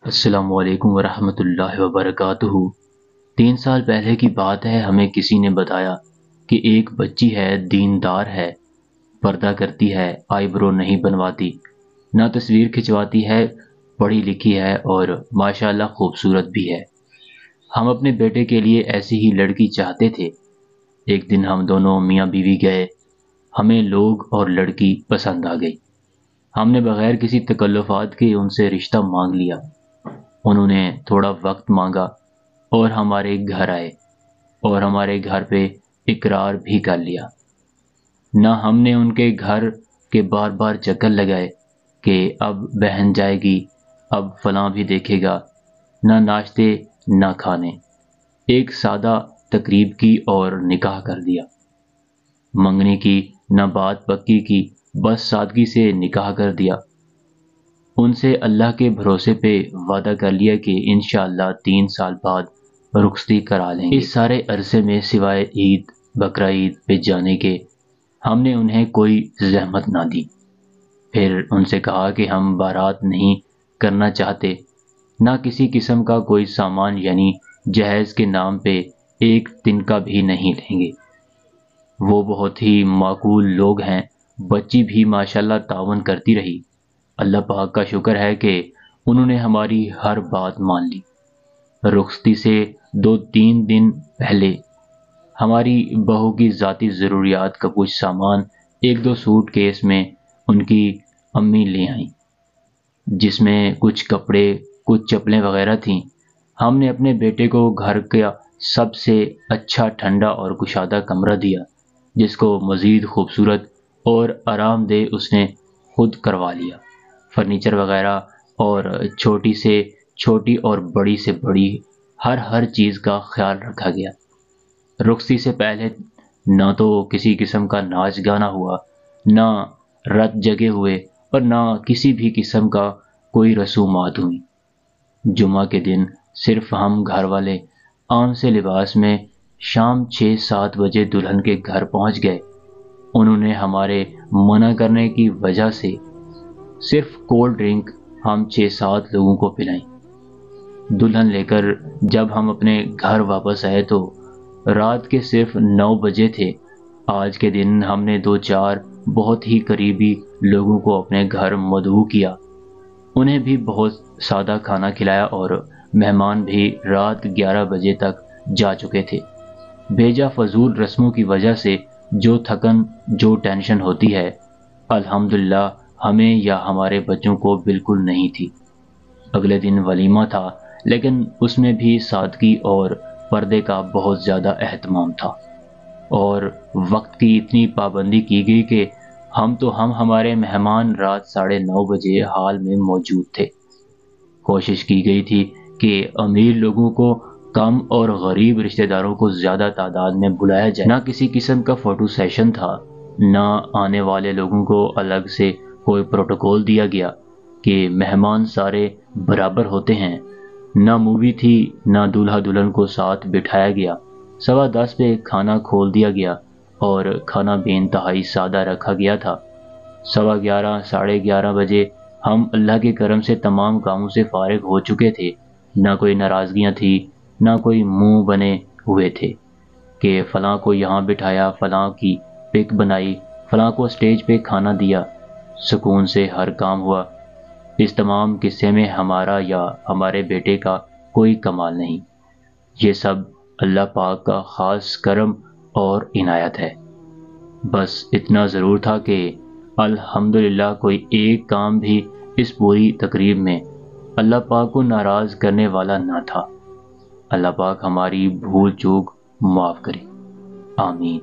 अस्सलामु अलैकुम वरहमतुल्लाहि वबरकातुहू। 3 साल पहले की बात है। हमें किसी ने बताया कि एक बच्ची है, दीनदार है, पर्दा करती है, आईब्रो नहीं बनवाती, ना तस्वीर खिंचवाती है, पढ़ी लिखी है और माशाअल्लाह खूबसूरत भी है। हम अपने बेटे के लिए ऐसी ही लड़की चाहते थे। एक दिन हम दोनों मियाँ बीवी गए। हमें लोग और लड़की पसंद आ गई। हमने बगैर किसी तकल्लुफ़ात के उनसे रिश्ता मांग लिया। उन्होंने थोड़ा वक्त मांगा और हमारे घर आए और हमारे घर पे इकरार भी कर लिया। ना हमने उनके घर के बार बार चक्कर लगाए कि अब बहन जाएगी, अब फलां भी देखेगा। ना नाश्ते ना खाने, एक सादा तकरीब की और निकाह कर दिया। मंगनी की ना बात पक्की की, बस सादगी से निकाह कर दिया। उनसे अल्लाह के भरोसे पे वादा कर लिया कि इंशाअल्लाह 3 साल बाद रुखसती करा लेंगे। इस सारे अरसे में सिवाय ईद बकरा ईद पे जाने के हमने उन्हें कोई जहमत ना दी। फिर उनसे कहा कि हम बारात नहीं करना चाहते, ना किसी किस्म का कोई सामान यानी जहेज के नाम पे एक तिनका भी नहीं लेंगे। वो बहुत ही माकूल लोग हैं। बच्ची भी माशाल्लाह तावन करती रही। अल्लाह पाक का शुक्र है कि उन्होंने हमारी हर बात मान ली। रुखसती से 2-3 दिन पहले हमारी बहू की ज़ाती ज़रूरियात का कुछ सामान 1-2 सूट केस में उनकी अम्मी ले आईं, जिसमें कुछ कपड़े, कुछ चप्पलें वगैरह थीं। हमने अपने बेटे को घर का सबसे अच्छा ठंडा और कुशादा कमरा दिया, जिसको मज़ीद खूबसूरत और आरामदेह उसने खुद करवा लिया। फर्नीचर वगैरह और छोटी से छोटी और बड़ी से बड़ी हर चीज़ का ख्याल रखा गया। रुखसती से पहले ना तो किसी किस्म का नाच गाना हुआ, ना रात जगे हुए और ना किसी भी किस्म का कोई रसूमात हुई। जुमा के दिन सिर्फ हम घर वाले आम से लिबास में शाम 6-7 बजे दुल्हन के घर पहुंच गए। उन्होंने हमारे मना करने की वजह से सिर्फ कोल्ड ड्रिंक हम 6-7 लोगों को पिलाई। दुल्हन लेकर जब हम अपने घर वापस आए तो रात के सिर्फ 9 बजे थे। आज के दिन हमने 2-4 बहुत ही करीबी लोगों को अपने घर मदऊ किया। उन्हें भी बहुत सादा खाना खिलाया और मेहमान भी रात 11 बजे तक जा चुके थे। बेजा फजूल रस्मों की वजह से जो थकन, जो टेंशन होती है, अल्हम्दुलिल्लाह हमें या हमारे बच्चों को बिल्कुल नहीं थी। अगले दिन वलीमा था, लेकिन उसमें भी सादगी और पर्दे का बहुत ज़्यादा एहतमाम था और वक्त की इतनी पाबंदी की गई कि हम हमारे मेहमान रात 9:30 बजे हाल में मौजूद थे। कोशिश की गई थी कि अमीर लोगों को कम और गरीब रिश्तेदारों को ज़्यादा तादाद में बुलाया जाए। ना किसी किस्म का फ़ोटो सेशन था, ना आने वाले लोगों को अलग से कोई प्रोटोकॉल दिया गया कि मेहमान सारे बराबर होते हैं। ना मूवी थी, ना दूल्हा दुल्हन को साथ बिठाया गया। 10:15 पे खाना खोल दिया गया और खाना बेइंतहाई सादा रखा गया था। 11:15 11:30 बजे हम अल्लाह के करम से तमाम कामों से फारिग हो चुके थे। ना कोई नाराज़गियाँ थी, ना कोई मुंह बने हुए थे कि फ़लाँ को यहाँ बिठाया, फ़लाँ की पिक बनाई, फ़लाँ को स्टेज पे खाना दिया। सुकून से हर काम हुआ। इस तमाम किस्से में हमारा या हमारे बेटे का कोई कमाल नहीं। ये सब अल्लाह पाक का ख़ास करम और इनायत है। बस इतना ज़रूर था कि अल्हम्दुलिल्लाह कोई एक काम भी इस पूरी तकरीब में अल्लाह पाक को नाराज़ करने वाला ना था। अल्लाह पाक हमारी भूल चूक माफ़ करे। आमीन।